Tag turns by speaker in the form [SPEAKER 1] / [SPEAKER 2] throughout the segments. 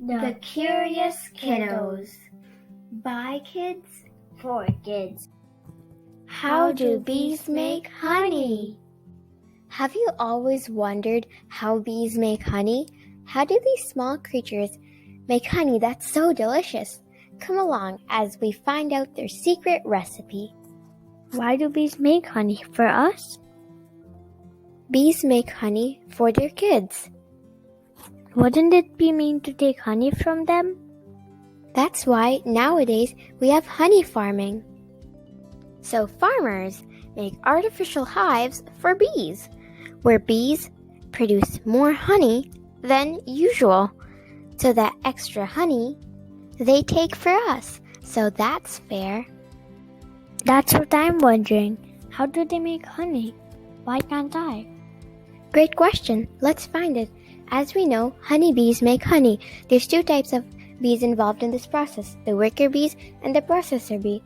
[SPEAKER 1] The Curious Kiddos. By kids, for kids. How do bees make honey?
[SPEAKER 2] Have you always wondered how bees make honey? How do these small creatures make honey that's so delicious? Come along as we find out their secret recipe.
[SPEAKER 1] Why do bees make honey? For us?
[SPEAKER 2] Bees make honey for their kids.
[SPEAKER 1] Wouldn't it be mean to take honey from them?
[SPEAKER 2] That's why nowadays we have honey farming. So farmers make artificial hives for bees, where bees produce more honey than usual. So that extra honey they take for us. So that's fair.
[SPEAKER 1] That's what I'm wondering. How do they make honey? Why can't I?
[SPEAKER 2] Great question. Let's find it. As we know, honeybees make honey. There's two types of bees involved in this process, the worker bees and the processor bee.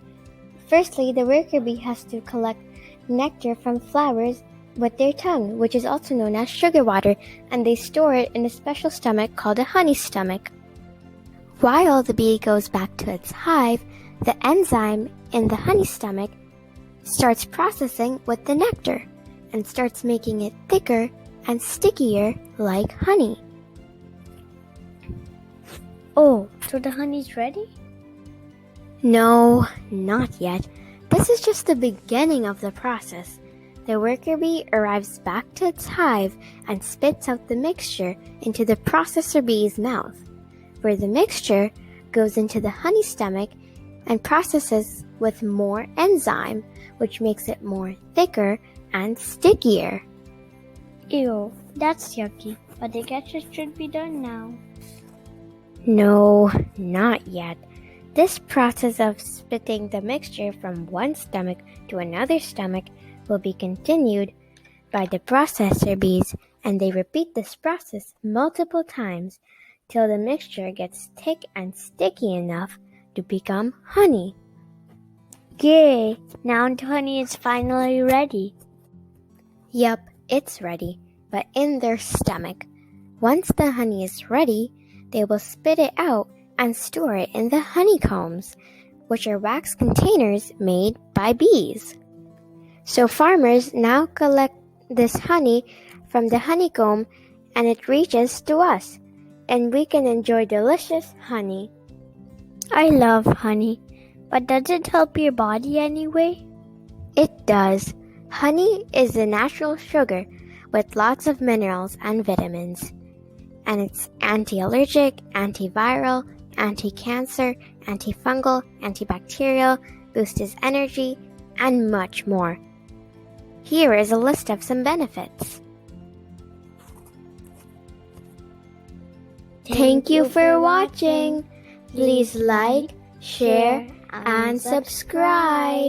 [SPEAKER 2] Firstly, the worker bee has to collect nectar from flowers with their tongue, which is also known as sugar water, and they store it in a special stomach called a honey stomach. While the bee goes back to its hive, the enzyme in the honey stomach starts processing with the nectar and starts making it thicker and stickier like honey.
[SPEAKER 1] Oh, so the honey's ready?
[SPEAKER 2] No, not yet. This is just the beginning of the process. The worker bee arrives back to its hive and spits out the mixture into the processor bee's mouth, where the mixture goes into the honey stomach and processes with more enzyme, which makes it more thicker and stickier.
[SPEAKER 1] Ew, that's yucky, but I guess it should be done now.
[SPEAKER 2] No, not yet. This process of spitting the mixture from one stomach to another stomach will be continued by the processor bees, and they repeat this process multiple times till the mixture gets thick and sticky enough to become honey.
[SPEAKER 1] Yay! Now the honey is finally ready.
[SPEAKER 2] Yup, it's ready, but in their stomach. Once the honey is ready, they will spit it out and store it in the honeycombs, which are wax containers made by bees. So farmers now collect this honey from the honeycomb and it reaches to us, and we can enjoy delicious honey.
[SPEAKER 1] I love honey, but does it help your body anyway?
[SPEAKER 2] It does. Honey is a natural sugar with lots of minerals and vitamins, and it's anti-allergic, antiviral, anti-cancer, antifungal, antibacterial, boosts energy, and much more. Here is a list of some benefits. Thank you for watching. Please like, share, and subscribe.